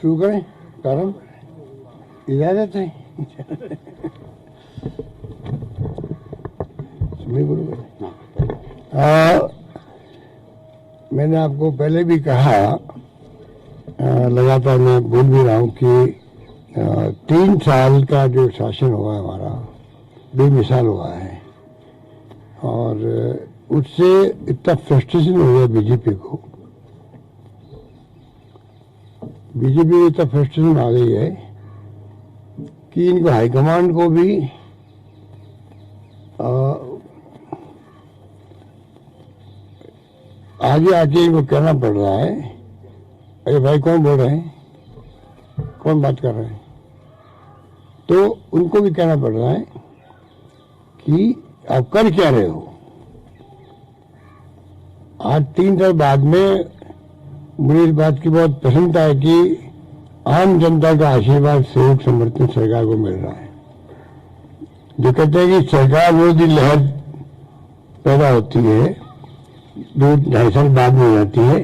शुरू करें प्रारंभ, इजाजत है। मैंने आपको पहले भी कहा, लगातार मैं बोल भी रहा हूं कि 3 साल का जो शासन हुआ है हमारा बेमिसाल हुआ है और उससे इतना फ्रस्ट्रेशन हो गया बीजेपी को इतना फ्रस्ट्रेशन आ गई है कि इनको हाईकमांड को भी आगे आके इनको कहना पड़ रहा है, अरे भाई कौन बोल रहे हैं, कौन बात कर रहे हैं, तो उनको भी कहना पड़ रहा है कि आप कर क्या रहे हो। आज 3 साल बाद में मुझे इस बात की बहुत प्रसन्नता है कि आम जनता का आशीर्वाद, सहयोग, समर्थन सरकार को मिल रहा है। जो कहते हैं कि सरकार विरोधी लहर पैदा होती है 2-2.5 साल बाद में हो जाती है,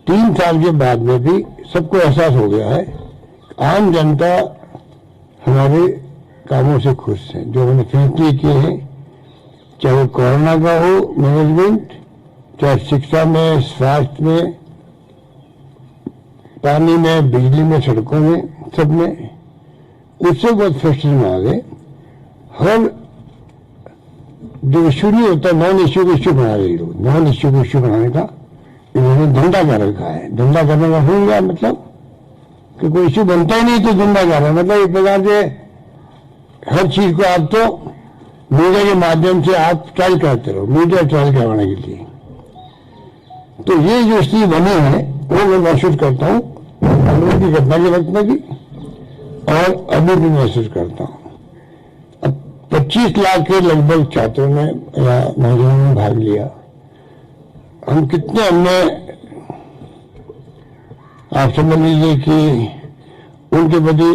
3 साल के बाद में भी सबको एहसास हो गया है आम जनता हमारे कामों से खुश है। जो हमने फैसले किए हैं, चाहे वो कोरोना का हो मैनेजमेंट, चाहे शिक्षा में, स्वास्थ्य में, पानी में, बिजली में, सड़कों में, सब में, उससे बहुत फ्रस्ट्रेशन आ गए। हर जो इश्यू नहीं होता नॉन इश्यू को इश्यू बना रहे लोग, नॉन इश्यू को इश्यू बनाने का इन्होंने धंधा कर रखा है। धंधा करने का हो गया मतलब कि कोई इश्यू बनता ही नहीं तो धंधा कर रहा है, मतलब एक प्रकार से हर चीज को आप तो मीडिया के माध्यम से आप ट्रायल करते रहो, मीडिया ट्रायल करवाने के लिए। तो ये जो स्थिति बनी है वो मैं महसूस करता हूँ की घटना के वक्त में भी और अभी भी महसूस करता हूँ। अब 25 लाख के लगभग छात्रों ने या नौजवानों ने भाग लिया। हम कितने हमने आप समझ लीजिए कि उनके प्रति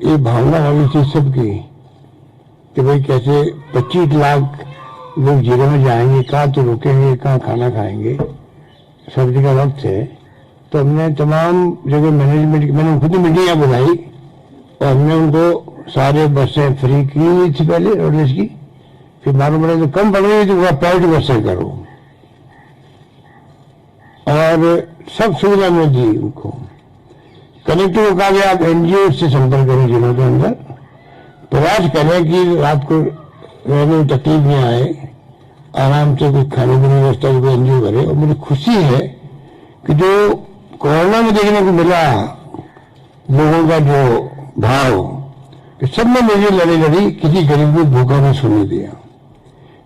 ये भावना वाली थी सबकी कि भाई कैसे 25 लाख लोग जेलों में जाएंगे, कहाँ तो रुकेंगे, कहाँ खाना खाएंगे, सर्दी का वक्त है। तो हमने तमाम जगह मैनेजमेंट, मैंने खुद मीटिंग बुलाई और हमने उनको सारे बसें फ्री की थी पहले रोडवेज की, फिर मालूम पड़ा तो कम पड़ रही तो वह प्राइवेट बसें करो और सब सुविधा में दी उनको। कलेक्टर को कहा गया आप एनजीओ से संपर्क करें जिलों के अंदर, प्रयास करें कि रात को रहने में तकलीफ नहीं आए, आराम से कुछ खाने पीने की व्यवस्था को एनजीओ करे। और मुझे खुशी है कि जो कोरोना में देखने को मिला लोगों का जो भाव कि सब ने मेरी लड़ी किसी गरीब को भूखा नहीं सोने दिया।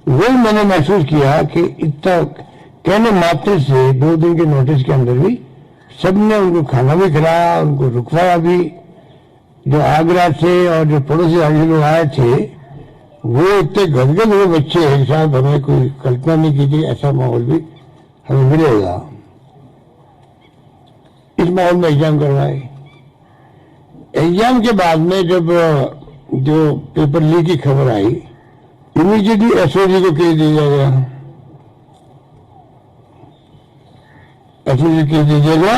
वही मैंने महसूस किया कि इतना कहने मात्र से 2 दिन के नोटिस के अंदर भी सबने उनको खाना भी खिलाया, उनको रुकवाया भी। जो आगरा से और जो पड़ोसी राज्य लोग आए थे वो इतने गदगद हुए बच्चे एक साथ, हमें कोई कल्पना नहीं की थी ऐसा माहौल भी हमें मिलेगा। इस माहौल में एग्जाम करवाए। एग्जाम के बाद में जब जो पेपर लीक की खबर आई, इमीडिएटली एसओजी को केस दिया गया, एसओजी केस दिया गया।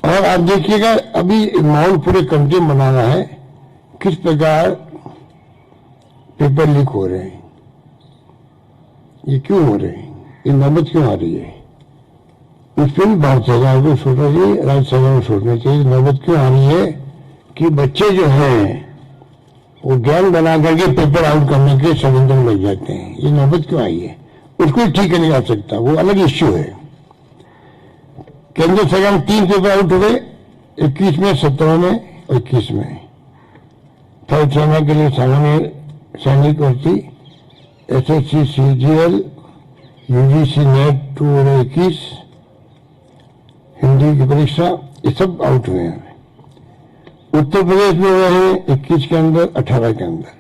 और आप देखिएगा अभी माहौल पूरे कंट्री में बना रहा है किस प्रकार पेपर लीक हो रहे हैं, ये क्यों हो रहे हैं, ये नौबत क्यों आ रही है। उस पर भी भारत सरकार को सोचना चाहिए, राज्य सरकार को सोचना चाहिए नौबत क्यों आ रही है कि बच्चे जो हैं वो ज्ञान बना करके पेपर आउट करने के षड्यंत्र में लग जाते हैं। ये नौबत क्यों आई है, उसको ठीक करने जा सकता, वो अलग इश्यू है। केंद्र सरकार में 3 पेपर आउट हो गए, 21 में, 17 में और 21 में। थर्ड सेना के लिए सामान्य सैनिक भर्ती, SSC, CGL, UGC net 2021, Hindi की परीक्षा, ये सब आउट हुए हैं। उत्तर प्रदेश में हुए हैं 21 के अंदर, 18 के अंदर।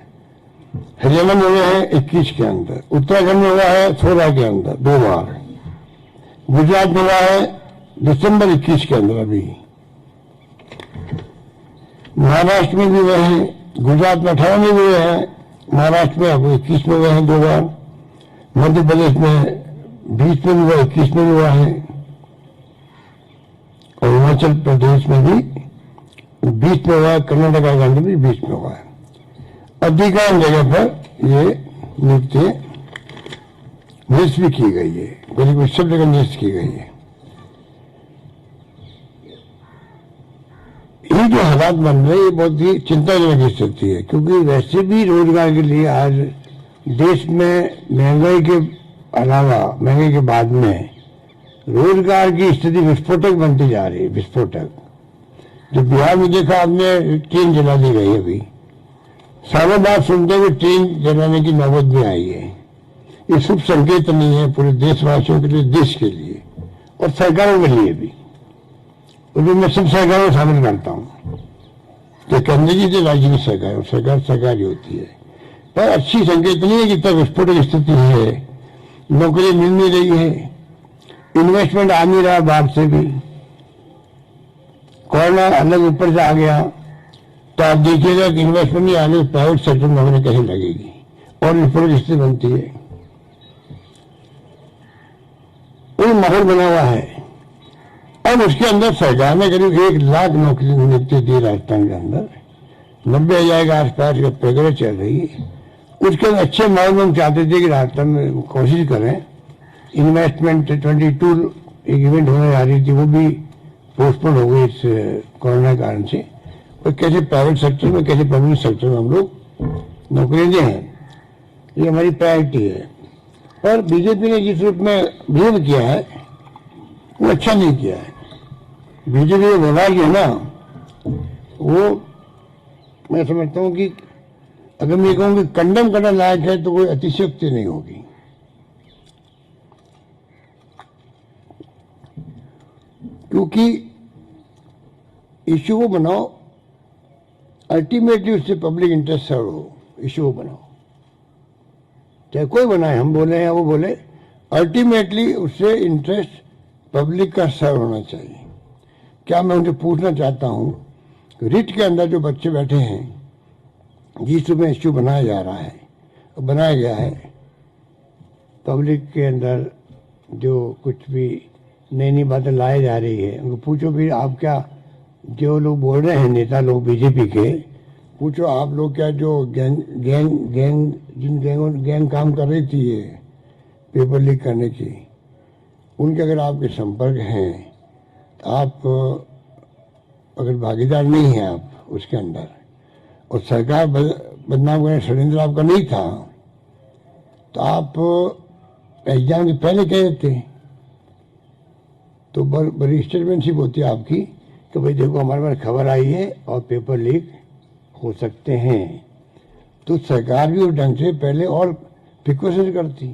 हरियाणा में हुए हैं 21 के अंदर। उत्तराखंड में हुआ है 16 के अंदर 2 बार। गुजरात में हुआ है दिसंबर 21 के अंदर अभी। महाराष्ट्र में भी हुए हैं, गुजरात में 18 में भी हुए हैं, महाराष्ट्र में अब 21 में हुए हैं 2 बार। मध्य प्रदेश में 20 में भी हुआ, 21 में भी हुआ है। और हिमाचल प्रदेश में भी बीच में हुआ है, कर्नाटका गांधी भी बीच में हुआ है। अधिकांश जगह पर ये नियुक्तियां निरस्त भी की गई है, करीब सब जगह निरस्त की गई है। ये जो हालात बन रहे ये बहुत ही चिंताजनक स्थिति है, क्योंकि वैसे भी रोजगार के लिए आज देश में महंगाई के अलावा, महंगाई के बाद में रोजगार की स्थिति विस्फोटक बनती जा रही है, विस्फोटक। जो बिहार में देखा आपने, ट्रेन जला दी गई अभी, सालों बाद सुनते हुए ट्रेन जलाने की नौबत भी आई है। ये शुभ संकेत नहीं है पूरे देशवासियों के लिए, देश के लिए और सरकारों के लिए भी। तो मैं सब सरकारों को शामिल करता हूँ, तो केंद्र की जो राज्य की सरकार, सरकार सरकारी होती है, पर अच्छी संकेत नहीं है कि तब विस्फोटक स्थिति है, नौकरी मिल नहीं रही है, इन्वेस्टमेंट आ नहीं रहा बाहर से भी, कोरोना अलग ऊपर से आ गया, तो आप देखिएगा कि इन्वेस्टमेंट नहीं आने, प्राइवेट सेक्टर में नौकरी कैसे लगेगी और विस्फोटक स्थिति बनती है। कोई माहौल बना हुआ है और उसके अंदर सरकार ने करीब 1 लाख नौकरी नियुक्ति दी राजस्थान के अंदर, 90,000 के आसपास का प्रक्रिया चल रही है। उसके अंदर अच्छे माहौल में हम चाहते थे कि राजस्थान में कोशिश करें, इन्वेस्टमेंट 22 एक इवेंट होने जा रही थी, वो भी पोस्टपोन हो गई इस कोरोना कारण से। और कैसे प्राइवेट सेक्टर में, कैसे पब्लिक सेक्टर में हम लोग नौकरियां दें, ये हमारी प्रायोरिटी है। पर बीजेपी ने जिस रूप में बिहेव किया है वो अच्छा नहीं किया है। बीजेपी का व्यवहार जो है ना, वो मैं समझता हूं कि अगर मैं कहूँ कि कंडम करना लायक है तो कोई अतिशयोक्ति नहीं होगी। क्योंकि इश्यू को बनाओ, अल्टीमेटली उससे पब्लिक इंटरेस्ट सर्व हो, इश्यू को बनाओ, चाहे कोई बनाए, हम बोले या वो बोले, अल्टीमेटली उससे इंटरेस्ट पब्लिक का सर्व होना चाहिए। क्या मैं उनसे पूछना चाहता हूं कि रिट के अंदर जो बच्चे बैठे हैं, जिस में इश्यू बनाया जा रहा है, बनाया गया है, पब्लिक के अंदर जो कुछ भी नई नई बातें लाई जा रही है, उनको पूछो भी आप क्या, जो लोग बोल रहे हैं नेता लोग बीजेपी के, पूछो आप लोग क्या जो गैंग काम कर रही थी ये पेपर लीक करने की, उनके अगर आपके संपर्क हैं, तो आप अगर भागीदार नहीं हैं आप उसके अंदर, और सरकार बदनाम करने षड्यंत्र आपका नहीं था, तो आप एग्जाम के पहले कह देते, तो बड़ी स्टेटमेंटशिप होती है आपकी कि भाई देखो हमारे पास खबर आई है और पेपर लीक हो सकते हैं, तो सरकार भी उस ढंग से पहले और प्रिकॉशन करती।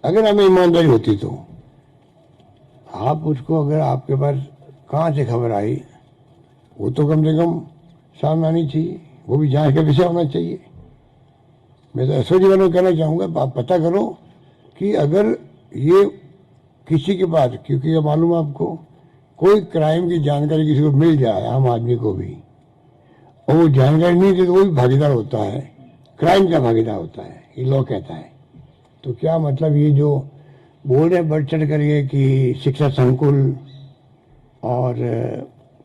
अगर हमें ईमानदारी होती तो आप उसको, अगर आपके पास कहाँ से खबर आई, वो तो कम से कम सामने आनी चाहिए, वो भी जांच का विषय होना चाहिए। मैं तो एसओजी वालों को कहना चाहूँगा, आप पता करो कि अगर ये किसी के पास, क्योंकि ये मालूम आपको, कोई क्राइम की जानकारी किसी को मिल जाए, आम आदमी को भी, और वो जानकारी नहीं दे तो वो भी भागीदार होता है, क्राइम का भागीदार होता है, ये लॉ कहता है। तो क्या मतलब ये जो बोल रहे बढ़ चढ़ करिए कि शिक्षा संकुल और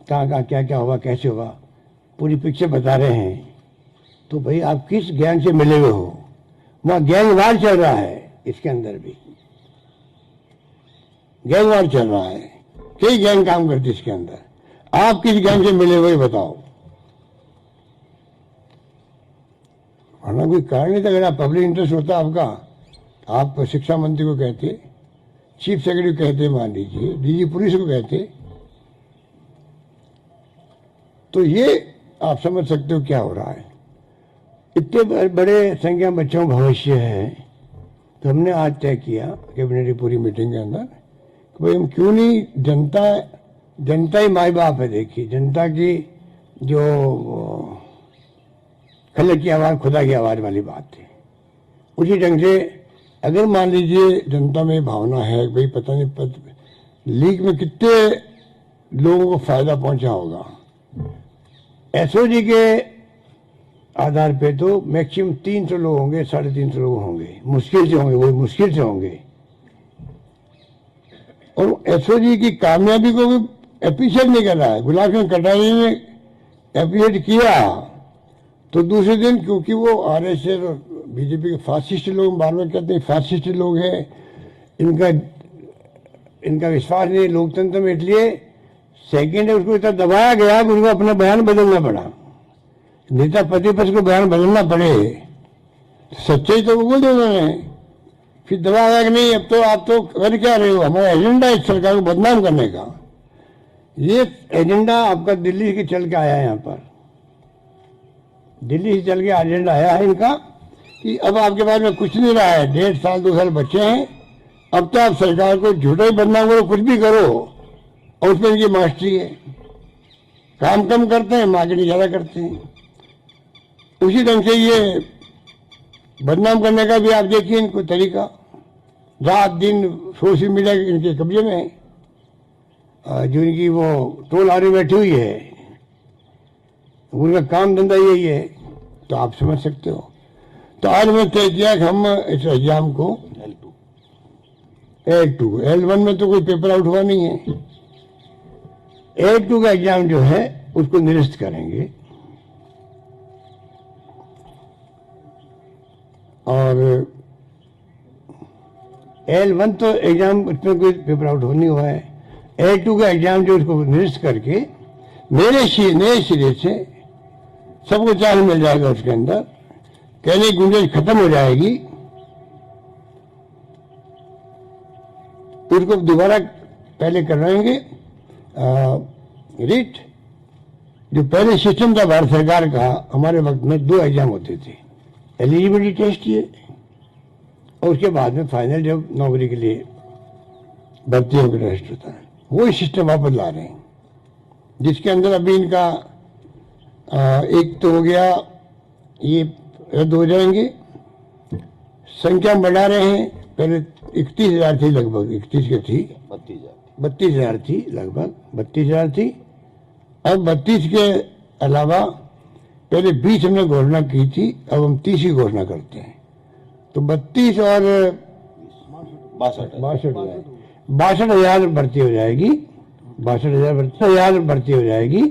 कहाँ कहाँ क्या क्या होगा, कैसे होगा, पूरी पिक्चर बता रहे हैं, तो भाई आप किस गैंग से मिले हुए हो? वहाँ गैंगवार चल रहा है, इसके अंदर भी गैंगवार चल रहा है, कई गैंग काम करती है इसके अंदर। आप किस गैंग से मिले हुए बताओ, वरना कोई कारण नहीं था। अगर आप पब्लिक इंटरेस्ट होता आपका, आप शिक्षा मंत्री को कहते, चीफ सेक्रेटरी को कहते, मान लीजिए डीजी पुलिस को कहते, तो ये आप समझ सकते हो क्या हो रहा है। इतने बड़े संख्या में बच्चों का भविष्य है, तो हमने आज तय किया कैबिनेट की पूरी मीटिंग के अंदर कि भाई हम क्यों नहीं, जनता ही माई बाप है। देखिए जनता की जो खलक की आवाज़ खुदा की आवाज़ वाली बात थी, उसी ढंग से अगर मान लीजिए जनता में भावना है भाई पता नहीं लीक में कितने लोगों को फायदा पहुंचा होगा, एसओजी के आधार पे तो मैक्सिमम 300 लोग होंगे, 350 लोग होंगे, मुश्किल से होंगे, वो मुश्किल से होंगे। और एसओजी की कामयाबी को भी अप्रिशिएट नहीं कर रहा है। गुलाब सिंह कटारिया ने एप्रिशिएट किया तो दूसरे दिन, क्योंकि वो आरएसएस और बीजेपी के फासिस्ट लोग बार बार कहते हैं फासिस्ट लोग हैं, इनका विश्वास नहीं लोकतंत्र में, इसलिए सेकेंड है उसको इतना दबाया गया कि उनको अपना बयान बदलना पड़ा। नेता प्रतिपक्ष को बयान बदलना पड़े, सच्चाई तो वो बोल दे उन्होंने, फिर दबाया कि नहीं अब तो आप तो कर क्या रहे हो, हमारा एजेंडा इस सरकार को बदनाम करने का। ये एजेंडा आपका दिल्ली के चल के आया है, यहाँ पर दिल्ली से चल के एजेंडा आया है इनका कि अब आपके पास में कुछ नहीं रहा है, 1.5 साल 2 साल बच्चे हैं, अब तो आप सरकार को झूठा ही बदनाम करो, कुछ भी करो, और उसमें इनकी मास्टरी है। काम कम करते हैं, मार्केटिंग ज़्यादा करते हैं। उसी ढंग से ये बदनाम करने का भी आप देखिए इनको तरीका, रात दिन सोशल मीडिया इनके कब्जे में है। जो इनकी वो टोल आरी बैठी हुई है, उनका काम धंधा यही है, तो आप समझ सकते हो। तो आज मैं तय किया कि हम इस एग्जाम को L1 में तो कोई पेपर आउट हुआ नहीं है, L2 का एग्जाम जो है उसको निरस्त करेंगे। और L1 तो एग्जाम उसमें कोई पेपर आउट नहीं हुआ है, L2 का एग्जाम जो उसको निरस्त करके नए सिरे से सबको चांस मिल जाएगा, उसके अंदर कहने की गुंजाइश खत्म हो जाएगी। उसको दोबारा पहले करवाएंगे रिट। जो पहले सिस्टम था भारत सरकार का, हमारे वक्त में 2 एग्जाम होते थे, एलिजिबिलिटी टेस्ट ये और उसके बाद में फाइनल जब नौकरी के लिए भर्तियों का टेस्ट होता है, वो सिस्टम वापस ला रहे हैं, जिसके अंदर अभी इनका एक तो हो गया, ये रद्द हो जाएंगे, संख्या बढ़ा रहे हैं। पहले 31,000 थी, लगभग 31 के थी, 32,000 थी, लगभग 32,000 थी। अब 32 के अलावा पहले 20 हमने घोषणा की थी, अब हम 30 की घोषणा करते हैं। तो 32 और 62,000 भर्ती हो जाएगी, 62,000 भर्ती हो जाएगी,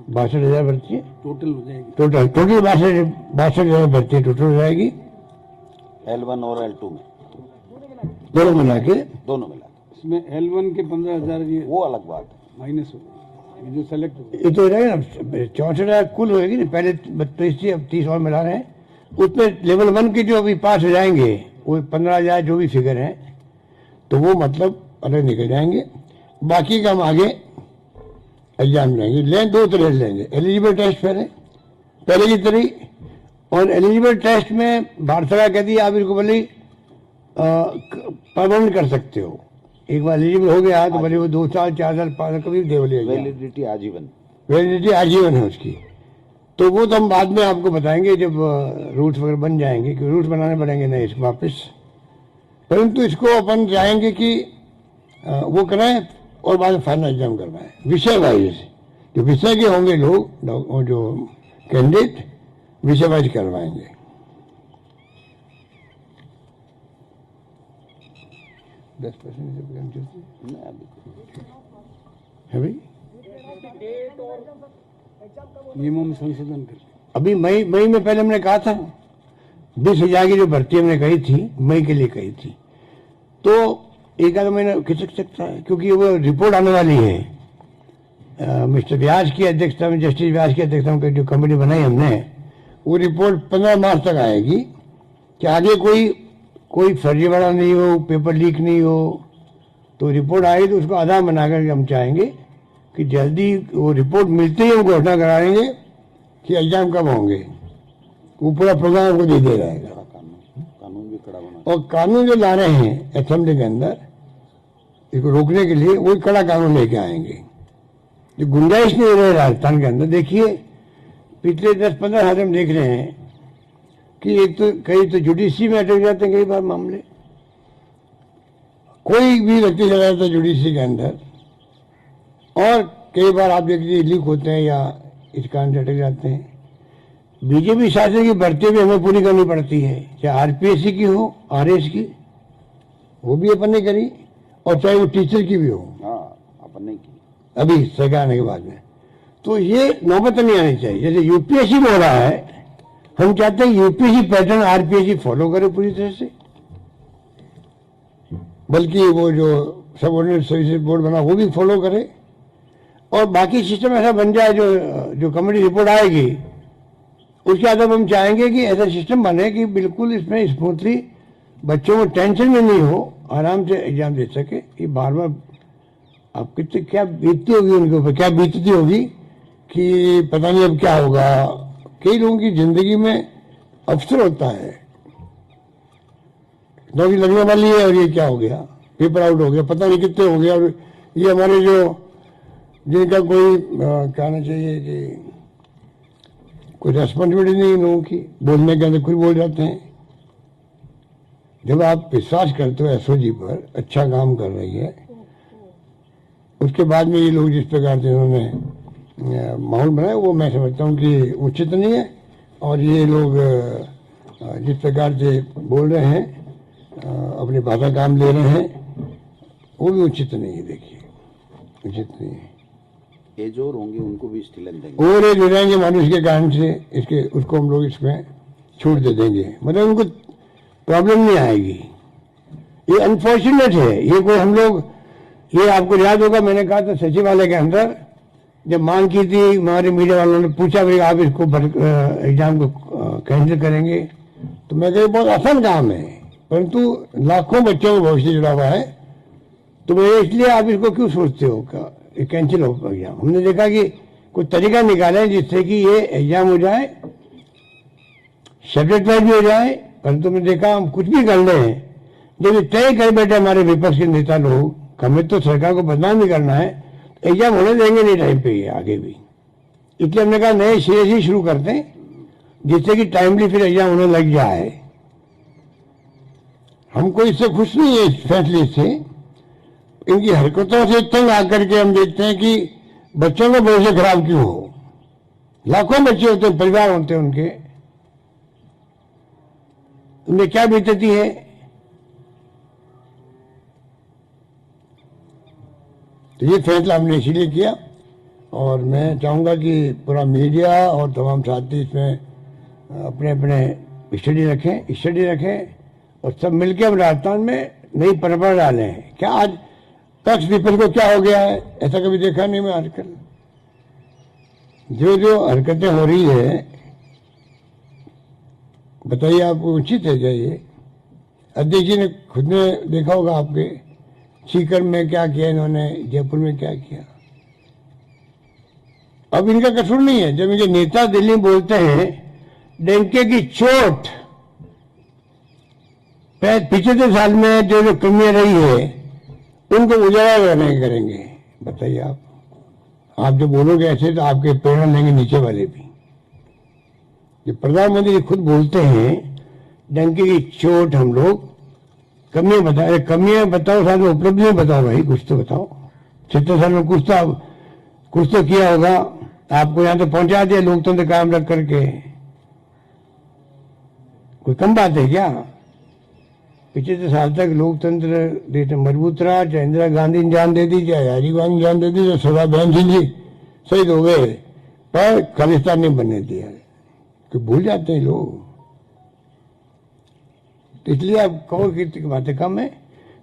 62,000 भर्ती टोटल हो जाएगी, टोटल 62,000 भर्ती टोटल हो जाएगी। L1 और L2 में दोनों मिला के इसमें L1 के 15,000 ये वो अलग बात है, माइनस हो ये जो सेलेक्ट हो ये तो हो जाएगा ना, 64,000 कुल होगी ना, पहले 32 थी, अब 30 और मिला रहे हैं। उसमें लेवल 1 के जो अभी पास हो जाएंगे वो 15,000 जो भी फिगर है, तो वो मतलब अलग निकल जाएंगे। बाकी का हम आगे एग्जाम लेंगे, लें 2 तरह से लेंगे, एलिजिबल टेस्ट पहले की तरह। और एलिजिबल टेस्ट में भारत सरकार कहती है आप इसको भले परमानेंट कर सकते हो, एक बार एलिजिबल हो गया तो भले वो 2 साल 4 साल 5 साल कभी दे वैलिडिटी आजीवन है उसकी। तो वो तो हम बाद में आपको बताएंगे जब रूट्स वगैरह बन जाएंगे, कि रूट्स बनाने पड़ेंगे नहीं इसको वापस, परंतु इसको अपन चाहेंगे कि वो कराएं और बाद में फाइनल एग्जाम करवाएं विषय वाइज। जो विषय के होंगे लोग, जो कैंडिडेट विषय वाइज करवाएंगे। दस % है भाई, नियमों में संशोधन कर। अभी मई में पहले हमने कहा था 20,000 की जो भर्ती हमने कही थी, मई के लिए कही थी, तो 1 महीना खिसक सकता है, क्योंकि वो रिपोर्ट आने वाली है। मिस्टर व्यास की अध्यक्षता में, जस्टिस व्यास की अध्यक्षता में जो कमेटी बनाई हमने, वो रिपोर्ट 15 मार्च तक आएगी कि आगे कोई फर्जीवाड़ा नहीं हो, पेपर लीक नहीं हो। तो रिपोर्ट आएगी तो उसको आधार बनाकर हम चाहेंगे कि जल्दी वो रिपोर्ट मिलते ही हम घोषणा कराएंगे कि एग्जाम कब होंगे। वो पूरा प्रोग्राम को दे रहेगा। कानून भी कड़ा बना, और कानून जो ला रहे हैं असेंबली के अंदर इसको रोकने के लिए, वही कड़ा कानून लेके आएंगे। जो गुंजाइश नहीं रहे राजस्थान के अंदर, देखिए पिछले 10-15 साल हम देख रहे हैं कि एक तो कई तो जुडिशरी में अटक जाते हैं, कई बार मामले कोई भी व्यक्ति चला जाता है जुडिशरी के अंदर, और कई बार आप देखिए लीक होते हैं या इस कारण से अटक जाते हैं। बीजेपी शासन की भर्ती भी हमें पूरी करनी पड़ती है, चाहे आरपीएससी की हो, आरएस की, वो भी अपन ने करी, और चाहे वो टीचर की भी हो, अपन नहीं की अभी सरकार आने के बाद में। तो ये नौबत नहीं आनी चाहिए। जैसे यूपीएससी में हो रहा है, हम चाहते हैं यूपीएससी पैटर्न आरपीएससी फॉलो करे पूरी तरह से, बल्कि वो जो सबऑर्डिनेट सर्विसेज बोर्ड बना वो भी फॉलो करे, और बाकी सिस्टम ऐसा बन जाए जो कमेटी रिपोर्ट आएगी उसके आधार पर हम चाहेंगे कि ऐसा सिस्टम बने कि बिल्कुल इसमें स्मूथली बच्चों को टेंशन में नहीं हो, आराम से एग्जाम दे सके। ये बार बार आप कितने क्या बीतती होगी उनके ऊपर, क्या बीतती होगी कि पता नहीं अब क्या होगा। कई लोगों की जिंदगी में अवसर होता है, नौकरी लगने वाली है और ये क्या हो गया, पेपर आउट हो गया, पता नहीं कितने हो गया। और ये हमारे जो जिनका कोई कहना चाहिए कि कोई रेस्पॉन्सिबिलिटी नहीं लोगों की, बोलने के अंदर कुछ बोल जाते हैं। जब आप विश्वास करते हो एसओजी पर अच्छा काम कर रही है, उसके बाद में ये लोग जिस प्रकार से उन्होंने माहौल बनाया वो मैं समझता हूँ कि उचित नहीं है। और ये लोग जिस प्रकार से बोल रहे हैं, अपनी भाषा काम ले रहे हैं, वो भी उचित नहीं है। देखिए उचित नहीं है। एज और होंगे उनको भी स्टीलन देंगे, और एज हो जाएंगे मानुष के कारण से, इसके उसको हम लोग इसमें छूट दे देंगे, मतलब उनको प्रॉब्लम नहीं आएगी। ये अनफॉर्चुनेट है। ये कोई हम लोग, ये आपको याद होगा मैंने कहा था सचिवालय के अंदर जब मांग की थी, हमारे मीडिया वालों ने पूछा भाई आप इसको एग्जाम को कैंसिल करेंगे, तो मैं कहा बहुत आसान काम है, परंतु लाखों बच्चों का भविष्य जुड़ा हुआ है, तो मैं इसलिए आप इसको क्यों सोचते हो कि कैंसिल हो एग्जाम। हमने देखा कि कोई तरीका निकाले जिससे कि ये एग्जाम हो जाए, सब्जेक्ट वाइज भी हो जाए। परंतु हमने देखा हम कुछ भी कर रहे हैं, जब तय कर बैठे हमारे विपक्ष के नेता लोग, हमें तो सरकार को बदनाम भी करना है, एग्जाम होने देंगे नहीं टाइम पे ये आगे भी। इसलिए हमने कहा नए सिरे से शुरू करते हैं, जिससे कि टाइमली फिर एग्जाम होने लग जाए। हमको इससे खुश नहीं है, इस फैसले से, इनकी हरकतों से तंग आकर के हम देखते हैं कि बच्चों का भविष्य खराब क्यों हो। लाखों बच्चे होते हैं, परिवार होते हैं उनके, उनमें क्या बीतती है। तो ये फैसला हमने इसीलिए किया, और मैं चाहूंगा कि पूरा मीडिया और तमाम साथी इसमें अपने अपने स्टडी रखें और सब मिलकर हम राजस्थान में नई परंपरा डालें। क्या आज पक्ष विपक्ष को क्या हो गया है, ऐसा कभी देखा नहीं मैं आजकल। जो जो हरकतें हो रही है, बताइए आपको उचित है क्या ये? अध्यक्ष जी ने खुद ने देखा होगा, आपके सीकर में क्या किया इन्होंने, जयपुर में क्या किया। अब इनका कसूर नहीं है। जब इनके नेता दिल्ली में बोलते हैं डंके की चोट, 75 साल में जो जो कमियां रही है उनको उजागर नहीं करेंगे। बताइए आप जो बोलोगे ऐसे तो आपके प्रेरणा लेंगे नीचे वाले भी। जो प्रधानमंत्री खुद बोलते हैं डंके की चोट, हम लोग कमियां बताए, कमियां बताओ, साथ में उपलब्धियां बताओ भाई, कुछ तो बताओ। 70 साल में कुछ तो किया होगा, आपको यहां तो पहुंचा दिया लोकतंत्र कायम रख करके। कोई कम बात है क्या? 75 साल तक लोकतंत्र देश मजबूत रहा, चाहे इंदिरा गांधी ने जान दे दी, चाहे राजीव गांधी ने जान दे दी, चाहे सरदार बहन सिंह जी शहीद हो गए, पर खालिस्तान नहीं बनने दिया। तो भूल जाते हैं लोग। तो इसलिए आप कहो कि बातें कम है।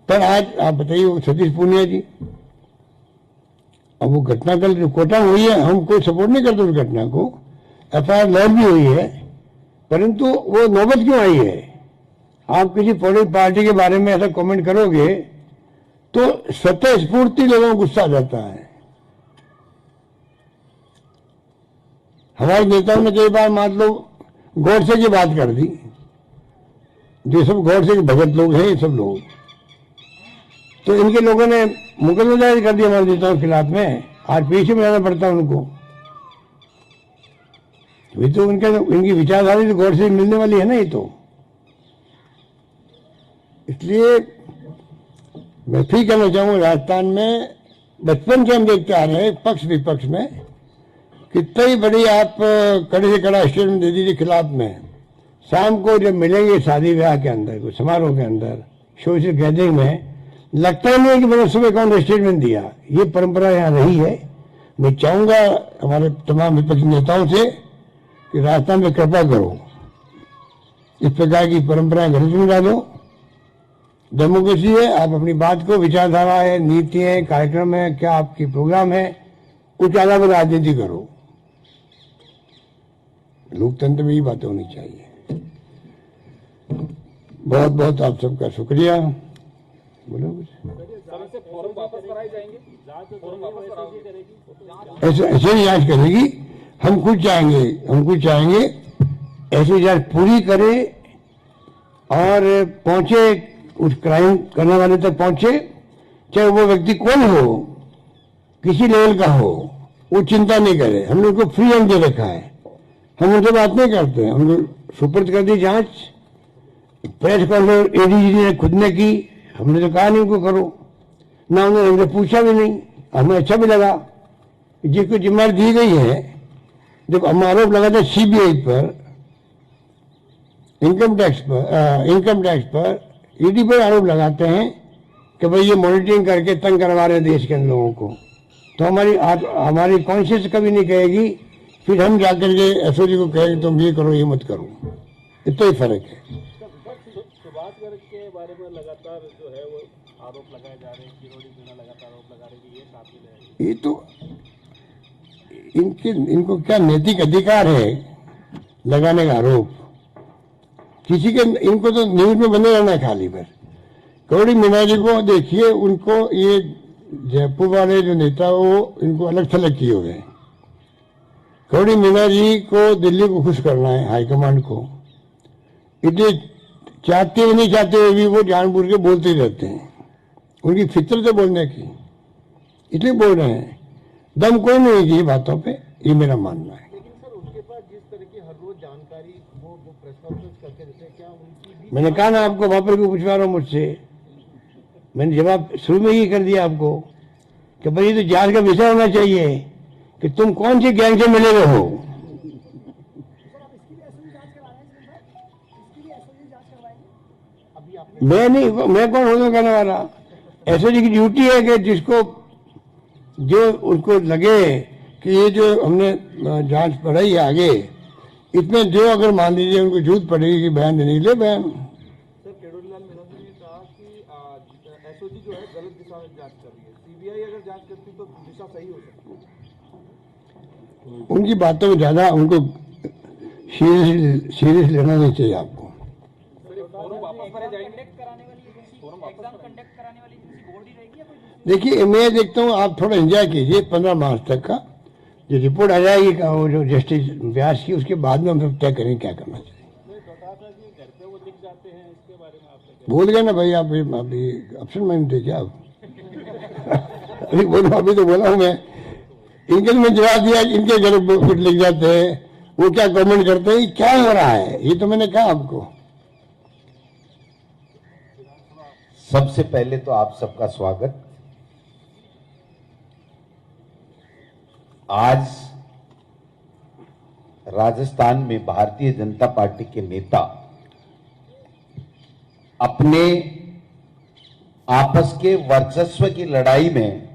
पर आज आप बताइए सतीश पूनिया जी, अब वो घटना कल जो कोटा में हुई है, हम कोई सपोर्ट नहीं करते उस घटना को, एफआईआर लॉन्च भी हुई है, परंतु वो नौबत क्यों आई है? आप किसी पॉलिटिकल पार्टी के बारे में ऐसा कमेंट करोगे तो स्वतः स्फूर्ति लोगों को गुस्सा आ जाता है। हमारे नेताओं ने कई बार मान लो गौडसे की बात कर दी, जो सब गौडसे के भगत लोग हैं, ये सब लोग, तो इनके लोगों ने मुकदमा दायर कर दिया हमारे नेताओं के खिलाफ में। आरपीसी में जाना पड़ता है उनको। ये तो इनकी विचारधारा तो गौडसे से मिलने वाली है ना, ये तो। इसलिए मैं फिर कहना चाहूंगा, राजस्थान में बचपन से हम देखते आ रहे हैं पक्ष विपक्ष में कितनी बड़ी आप कड़े से कड़ा स्टेटमेंट दे दीजिए खिलाफ में, शाम को जब मिलेंगे शादी ब्याह के अंदर, कोई समारोह के अंदर, सोशल गैदरिंग में, लगता ही नहीं है कि मैंने सुबह कौन स्टेटमेंट दिया। ये परंपरा यहाँ रही है। मैं चाहूंगा हमारे तमाम विपक्षी नेताओं से कि राजस्थान में कृपा करो, इस प्रकार की परंपराएं घर से मिला दो। डेमोक्रेसी है, आप अपनी बात को, विचारधारा है, नीति है, कार्यक्रम है, क्या आपकी प्रोग्राम है, कुछ आधार पर राजनीति करो। लोकतंत्र में ये बातें होनी चाहिए। बहुत बहुत आप सबका शुक्रिया। बोलो कुछ। ऐसे ही जांच करेगी। हम खुद चाहेंगे ऐसी जांच पूरी करे और पहुंचे, उस क्राइम करने वाले तक पहुंचे, चाहे वो व्यक्ति कौन हो, किसी लेवल का हो, वो चिंता नहीं करे। हमने उनको फ्री हैंड दे रखा है, हम उनसे बात नहीं करते हैं। उनको सुपुर्द कर दी जांच, प्रेस कॉन्फ्रेंस एडीजी ने खुद ने की, हमने तो कहा नहीं उनको करो, ना उन्होंने हमसे पूछा भी नहीं। हमें अच्छा भी लगा जिसको जिम्मेदारी दी गई है। जब हम आरोप लगाते सीबीआई पर, इनकम टैक्स पर ईडी पर आरोप लगाते हैं कि भाई ये मॉनिटरिंग करके तंग करवा रहे हैं देश के लोगों को, तो हमारी कॉन्शियस कभी नहीं कहेगी। फिर हम जाकर के एसओजी को कहेंगे तुम ये करो, ये मत करो। इतना ही फर्क है। सुभाष गर्ग के बारे में लगातार जो है वो आरोप लगाए जा रहे हैं, किरोड़ी मीणा लगातार आरोप लगा रही है कि ये कातिल है। ये तो इनको क्या नैतिक अधिकार है लगाने का आरोप? किसी के, इनको तो न्यूज में बने रहना है खाली। पर किरोड़ी मीणा जी को देखिए, उनको ये जयपुर वाले जो नेता वो इनको अलग थलग किए हुए हैं। किरोड़ी मीणा जी को दिल्ली को खुश करना है, हाईकमांड को। इतने चाहते हुए नहीं चाहते हुए भी वो जानबूझ के बोलते ही रहते हैं। उनकी फितरत है बोलने की, इसलिए बोल रहे हैं। दम कोई नहीं की बातों पे, ये मेरा मानना है। लेकिन सर उनके पास जिस तरह की हर रोज जानकारी वो प्रेस कॉन्फ्रेंस करके देते हैं, क्या उनकी भी? मैंने कहा ना आपको, वहां पर क्यों पूछवा रहा हूं मुझसे? मैंने जवाब शुरू में ही कर दिया आपको कि भाई ये तो जांच का विषय होना चाहिए कि तुम कौन सी गैंग से मिले हुए हो। मैं कौन हूं कहने वाला? एसओजी की ड्यूटी है कि जिसको जो उनको लगे कि ये जो हमने जांच बढ़ाई है आगे, इसमें जो अगर मान लीजिए उनको जरूरत पड़ेगी कि बयान देने के लिए, बयान। सर किरोड़ीलाल मीणा जी ने कहा कि एसओजी जो है गलत दिशा में जांच कर रही है, सीबीआई अगर जांच करती तो दिशा सही हो सकती है। उनकी बातों में ज्यादा उनको सीरियस लेना नहीं चाहिए आपको। देखिए मैं देखता हूँ आप थोड़ा एंजॉय कीजिए 15 मार्च तक का जो रिपोर्ट आ जाएगी का वो जो जस्टिस व्यास की, उसके बाद में हम सब तय करेंगे क्या करना चाहिए। बोल गए ना भाई आप, अभी ऑप्शन माइंड थे क्या आप? अभी बोलो, अभी तो बोला हूँ मैं। इनके में जवाब दिया, इनके घर कुछ लिख जाते हैं, वो क्या कमेंट करते हैं, क्या हो रहा है, ये तो मैंने कहा आपको। सबसे पहले तो आप सबका स्वागत। आज राजस्थान में भारतीय जनता पार्टी के नेता अपने आपस के वर्चस्व की लड़ाई में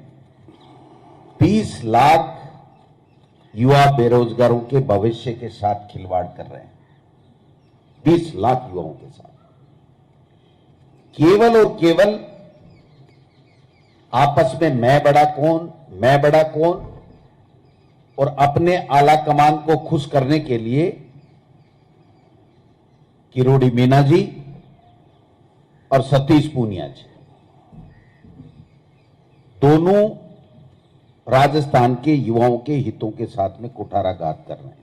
20 लाख युवा बेरोजगारों के भविष्य के साथ खिलवाड़ कर रहे हैं। 20 लाख युवाओं के साथ केवल और केवल आपस में मैं बड़ा कौन और अपने आला कमान को खुश करने के लिए किरोड़ी मीणा जी और सतीश पूनिया जी दोनों राजस्थान के युवाओं के हितों के साथ में कुठाराघात कर रहे हैं।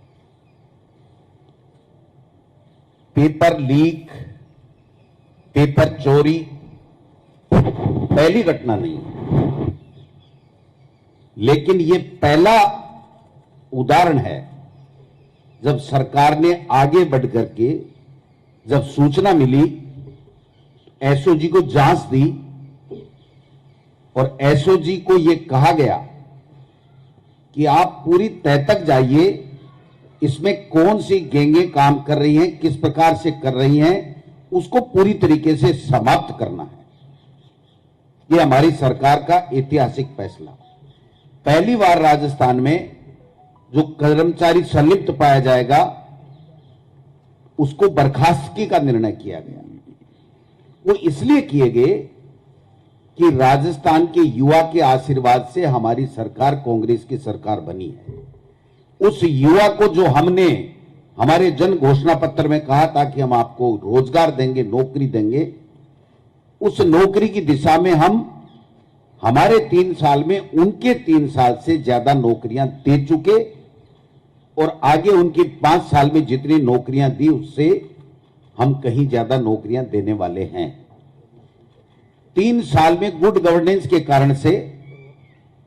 पेपर लीक, पेपर चोरी पहली घटना नहीं है, लेकिन ये पहला उदाहरण है जब सरकार ने आगे बढ़ करके, जब सूचना मिली, एसओजी को जांच दी और एसओजी को यह कहा गया कि आप पूरी तह तक जाइए, इसमें कौन सी गैंगें काम कर रही हैं, किस प्रकार से कर रही हैं, उसको पूरी तरीके से समाप्त करना है। यह हमारी सरकार का ऐतिहासिक फैसला। पहली बार राजस्थान में जो कर्मचारी संलिप्त पाया जाएगा उसको बर्खास्तगी का निर्णय किया गया। वो इसलिए किए गए कि राजस्थान के युवा के आशीर्वाद से हमारी सरकार कांग्रेस की सरकार बनी है। उस युवा को जो हमने हमारे जन घोषणा पत्र में कहा था कि हम आपको रोजगार देंगे, नौकरी देंगे, उस नौकरी की दिशा में हम हमारे 3 साल में उनके 3 साल से ज्यादा नौकरियां दे चुके और आगे उनकी 5 साल में जितनी नौकरियां दी उससे हम कहीं ज्यादा नौकरियां देने वाले हैं। 3 साल में गुड गवर्नेंस के कारण से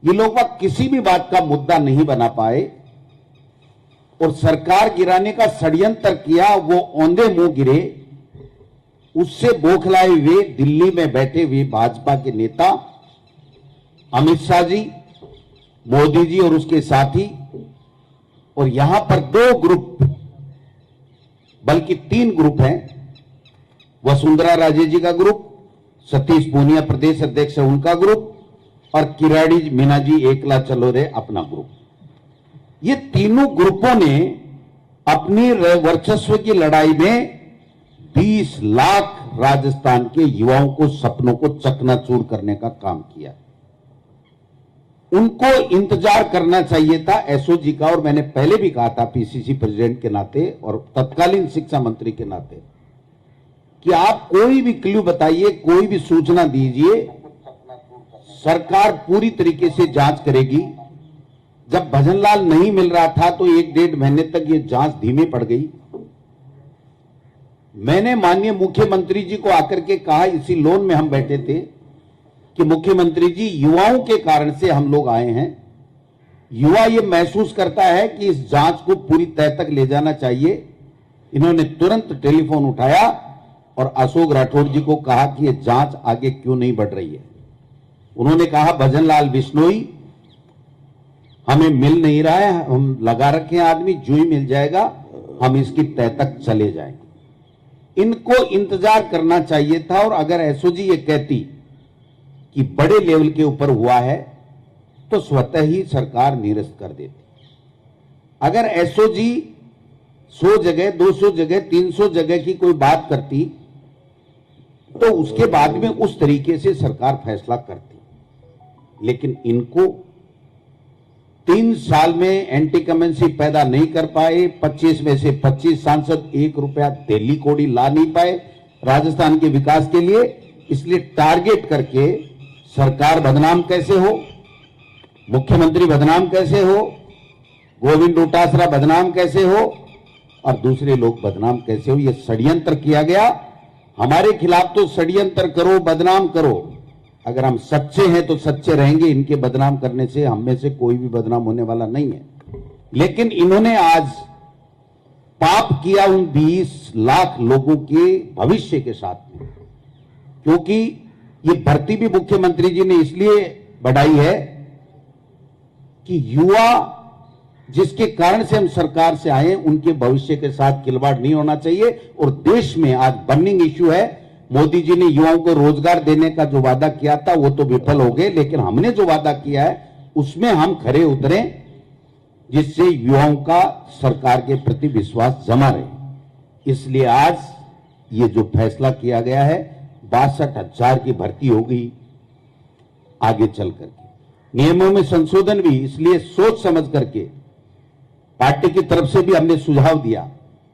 ये लोग किसी भी बात का मुद्दा नहीं बना पाए और सरकार गिराने का षड्यंत्र किया। वो औंधे मुंह गिरे। उससे बौखलाए हुए दिल्ली में बैठे हुए भाजपा के नेता अमित शाह जी, मोदी जी और उसके साथी, और यहां पर 2 ग्रुप बल्कि 3 ग्रुप हैं। वसुंधरा राजे जी का ग्रुप, सतीश पूनिया प्रदेश अध्यक्ष है उनका ग्रुप, और किराड़ी मीना जी एकला चलो रे अपना ग्रुप। ये तीनों ग्रुपों ने अपनी वर्चस्व की लड़ाई में 20 लाख राजस्थान के युवाओं को सपनों को चकनाचूर करने का काम किया। उनको इंतजार करना चाहिए था एसओजी का, और मैंने पहले भी कहा था पीसीसी प्रेसिडेंट के नाते और तत्कालीन शिक्षा मंत्री के नाते कि आप कोई भी क्लू बताइए, कोई भी सूचना दीजिए, सरकार पूरी तरीके से जांच करेगी। जब भजनलाल नहीं मिल रहा था तो 1-1.5 महीने तक ये जांच धीमी पड़ गई। मैंने माननीय मुख्यमंत्री जी को आकर के कहा, इसी लोन में हम बैठे थे, कि मुख्यमंत्री जी युवाओं के कारण से हम लोग आए हैं। युवा ये महसूस करता है कि इस जांच को पूरी तह तक ले जाना चाहिए। इन्होंने तुरंत टेलीफोन उठाया और अशोक राठौड़ जी को कहा कि ये जांच आगे क्यों नहीं बढ़ रही है। उन्होंने कहा भजनलाल बिश्नोई हमें मिल नहीं रहा है, हम लगा रखे हैं आदमी, जो ही मिल जाएगा हम इसकी तह तक चले जाएंगे। इनको इंतजार करना चाहिए था। और अगर एसओजी ये कहती कि बड़े लेवल के ऊपर हुआ है तो स्वतः ही सरकार निरस्त कर देती। अगर एसओजी 100 जगह, 200 जगह, 300 जगह की कोई बात करती तो उसके बाद में उस तरीके से सरकार फैसला करती। लेकिन इनको 3 साल में एंटी कमेंसी पैदा नहीं कर पाए। 25 में से 25 सांसद 1 रुपया दिल्ली कोड़ी ला नहीं पाए राजस्थान के विकास के लिए। इसलिए टारगेट करके सरकार बदनाम कैसे हो, मुख्यमंत्री बदनाम कैसे हो, गोविंद डोटासरा बदनाम कैसे हो और दूसरे लोग बदनाम कैसे हो, यह षड्यंत्र किया गया। हमारे खिलाफ तो षड्यंत्र करो, बदनाम करो। अगर हम सच्चे हैं तो सच्चे रहेंगे। इनके बदनाम करने से हम में से कोई भी बदनाम होने वाला नहीं है। लेकिन इन्होंने आज पाप किया उन 20 लाख लोगों के भविष्य के साथ में, क्योंकि ये भर्ती भी मुख्यमंत्री जी ने इसलिए बढ़ाई है कि युवा जिसके कारण से हम सरकार से आए उनके भविष्य के साथ खिलवाड़ नहीं होना चाहिए। और देश में आज बर्निंग इश्यू है। मोदी जी ने युवाओं को रोजगार देने का जो वादा किया था वो तो विफल हो गए, लेकिन हमने जो वादा किया है उसमें हम खरे उतरे, जिससे युवाओं का सरकार के प्रति विश्वास जमा रहे। इसलिए आज ये जो फैसला किया गया है 62,000 की भर्ती होगी आगे चल करके। नियमों में संशोधन भी इसलिए सोच समझ करके पार्टी की तरफ से भी हमने सुझाव दिया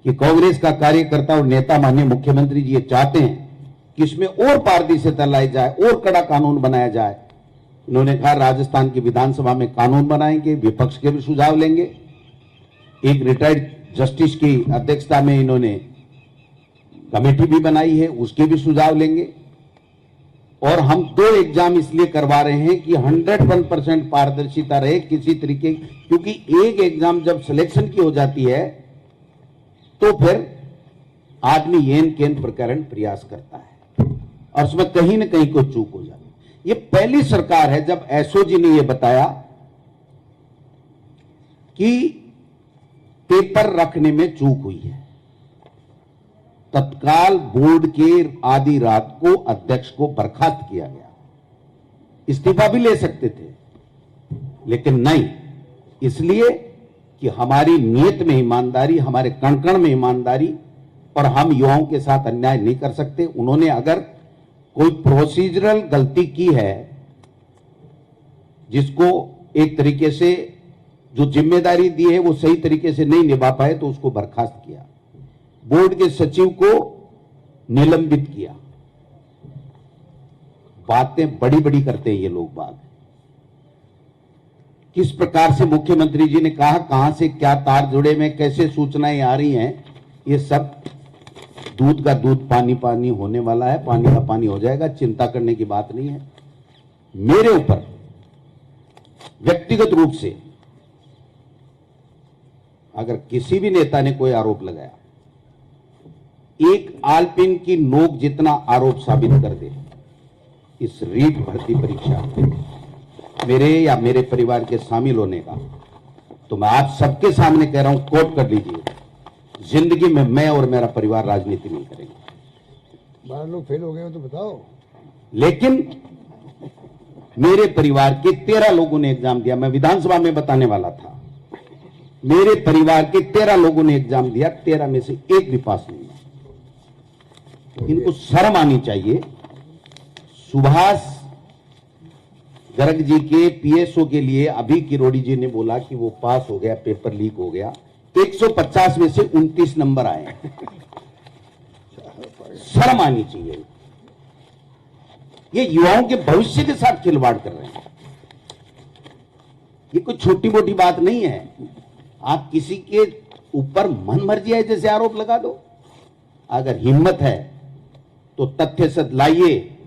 कि कांग्रेस का कार्यकर्ता और नेता माननीय मुख्यमंत्री जी ये चाहते हैं कि इसमें और पारदर्शिता लाई जाए, और कड़ा कानून बनाया जाए। इन्होंने कहा राजस्थान की विधानसभा में कानून बनाएंगे, विपक्ष के भी सुझाव लेंगे। एक रिटायर्ड जस्टिस की अध्यक्षता में इन्होंने कमेटी भी बनाई है, उसके भी सुझाव लेंगे। और हम 2 एग्जाम इसलिए करवा रहे हैं कि 101% पारदर्शिता रहे किसी तरीके, क्योंकि एक एग्जाम जब सिलेक्शन की हो जाती है तो फिर आदमी येन केन प्रकरण प्रयास करता है और उसमें कहीं ना कहीं कोई चूक हो जाती है। ये पहली सरकार है जब एसओजी ने यह बताया कि पेपर रखने में चूक हुई है। तत्काल बोर्ड के आधी रात को अध्यक्ष को बर्खास्त किया गया। इस्तीफा भी ले सकते थे, लेकिन नहीं, इसलिए कि हमारी नीयत में ईमानदारी, हमारे कण कण में ईमानदारी, और हम युवाओं के साथ अन्याय नहीं कर सकते। उन्होंने अगर कोई प्रोसीजरल गलती की है, जिसको एक तरीके से जो जिम्मेदारी दी है वो सही तरीके से नहीं निभा पाए, तो उसको बर्खास्त किया, बोर्ड के सचिव को निलंबित किया। बातें बड़ी बड़ी करते हैं ये लोग बात। किस प्रकार से मुख्यमंत्री जी ने कहा, कहां से क्या तार जुड़े में, कैसे सूचनाएं आ रही हैं, ये सब दूध का दूध पानी पानी होने वाला है, पानी का पानी हो जाएगा, चिंता करने की बात नहीं है। मेरे ऊपर व्यक्तिगत रूप से अगर किसी भी नेता ने कोई आरोप लगाया, एक आलपिन की नोक जितना आरोप साबित कर दे इस रीट भर्ती परीक्षा मेरे या मेरे परिवार के शामिल होने का, तो मैं आप सबके सामने कह रहा हूं, कोट कर लीजिए, जिंदगी में मैं और मेरा परिवार राजनीति नहीं करेंगे। 12 लोग फेल हो गए हो तो बताओ। लेकिन मेरे परिवार के 13 लोगों ने एग्जाम दिया, मैं विधानसभा में बताने वाला था। मेरे परिवार के 13 लोगों ने एग्जाम दिया, 13 में से एक भी पास नहीं हुआ। इनको शर्म आनी चाहिए। सुभाष गर्ग जी के पीएसओ के लिए अभी किरोड़ी जी ने बोला कि वो पास हो गया, पेपर लीक हो गया, 150 में से 29 नंबर आए। शर्म आनी चाहिए। ये युवाओं के भविष्य के साथ खिलवाड़ कर रहे हैं। ये कोई छोटी मोटी बात नहीं है। आप किसी के ऊपर मन मर्जी है जैसे आरोप लगा दो। अगर हिम्मत है तो तथ्य सत्य लाइए।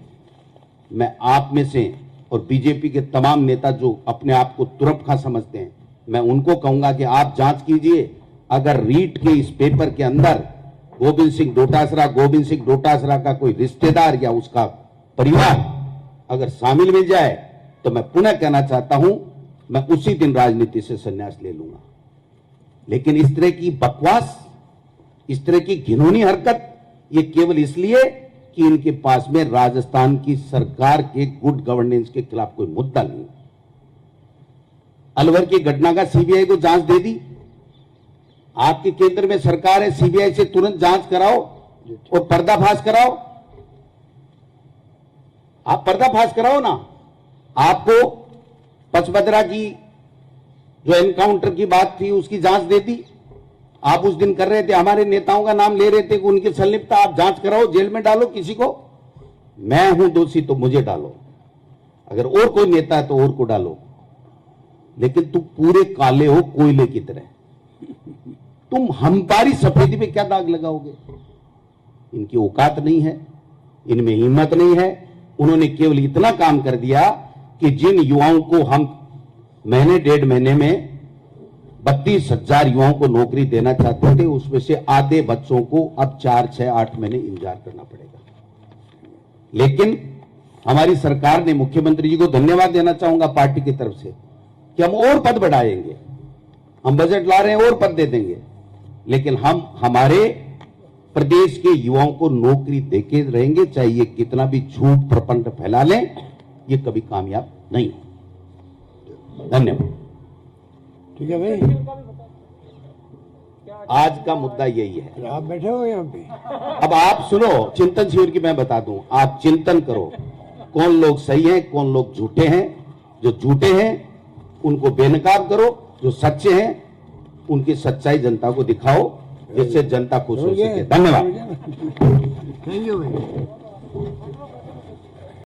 मैं आप में से और बीजेपी के तमाम नेता जो अपने आप को तुरपखा समझते हैं, मैं उनको कहूंगा कि आप जांच कीजिए। अगर रीट के इस पेपर के अंदर गोविंद सिंह डोटासरा का कोई रिश्तेदार या उसका परिवार अगर शामिल मिल जाए, तो मैं पुनः कहना चाहता हूं, मैं उसी दिन राजनीति से संन्यास ले लूंगा। लेकिन इस तरह की बकवास, इस तरह की घिनौनी हरकत, ये केवल इसलिए कि इनके पास में राजस्थान की सरकार के गुड गवर्नेंस के खिलाफ कोई मुद्दा नहीं। अलवर की घटना का सीबीआई को जांच दे दी। आपके केंद्र में सरकार है, सीबीआई से तुरंत जांच कराओ और पर्दाफाश कराओ। आप पर्दाफाश कराओ ना। आपको पचमदरा की जो एनकाउंटर की बात थी उसकी जांच दे दी। आप उस दिन कर रहे थे, हमारे नेताओं का नाम ले रहे थे कि उनकी संलिप्तता, आप जांच कराओ, जेल में डालो किसी को। मैं हूं दोषी तो मुझे डालो, अगर और कोई नेता है तो और को डालो, लेकिन तुम पूरे काले हो कोयले की तरह। तुम हमारी सफेदी पे क्या दाग लगाओगे? इनकी औकात नहीं है, इनमें हिम्मत नहीं है। उन्होंने केवल इतना काम कर दिया कि जिन युवाओं को हम महीने 1.5 महीने में 32,000 युवाओं को नौकरी देना चाहते थे, उसमें से आधे बच्चों को अब 4, 6, 8 महीने इंतजार करना पड़ेगा। लेकिन हमारी सरकार ने, मुख्यमंत्री जी को धन्यवाद देना चाहूंगा पार्टी की तरफ से, कि हम और पद बढ़ाएंगे, हम बजट ला रहे हैं और पद दे देंगे, लेकिन हम हमारे प्रदेश के युवाओं को नौकरी देके रहेंगे। चाहे ये कितना भी झूठ प्रपंच फैला लें, ये कभी कामयाब नहीं। धन्यवाद। ठीक है भाई, आज का मुद्दा यही है। आप बैठे हो यहाँ पे। अब आप सुनो, चिंतन शिविर की मैं बता दूं, आप चिंतन करो कौन लोग सही हैं, कौन लोग झूठे हैं। जो झूठे हैं उनको बेनकाब करो, जो सच्चे हैं उनकी सच्चाई जनता को दिखाओ, जिससे जनता खुश हो सके। धन्यवाद। थैंक यू भाई।